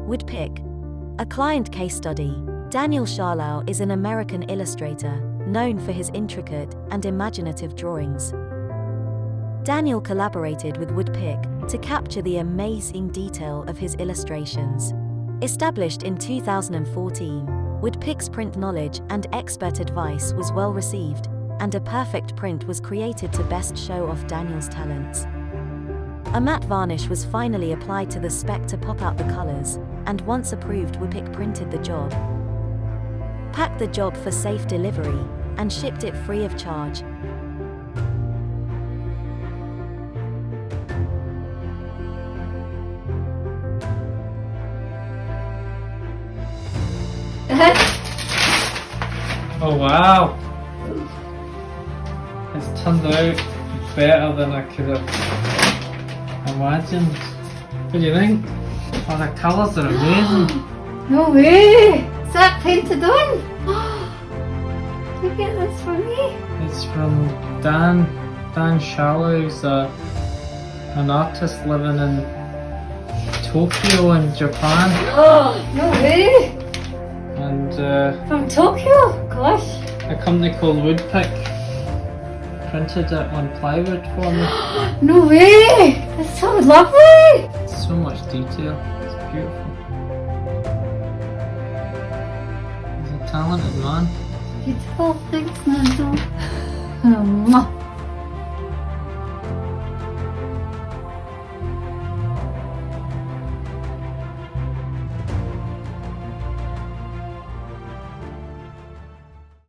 Woodpic. A client case study. Daniel Schallau is an American illustrator, known for his intricate and imaginative drawings. Daniel collaborated with Woodpic to capture the amazing detail of his illustrations. Established in 2014, Woodpic's print knowledge and expert advice was well received, and a perfect print was created to best show off Daniel's talents. A matte varnish was finally applied to the spec to pop out the colors, and once approved, Woodpic printed the job, packed the job for safe delivery, and shipped it free of charge. Oh wow! It's turned out better than I could have imagined. What do you think? Oh, the colours are amazing! No way! Is that painted on? Did you get this for me? It's from Dan Schallau, who's an artist living in Tokyo in Japan. Oh, no way! And From Tokyo? Gosh. a company called Woodpic printed it on plywood for me. No way! That's so lovely! So much detail, it's beautiful. He's a talented man. Beautiful. Thanks, Nando.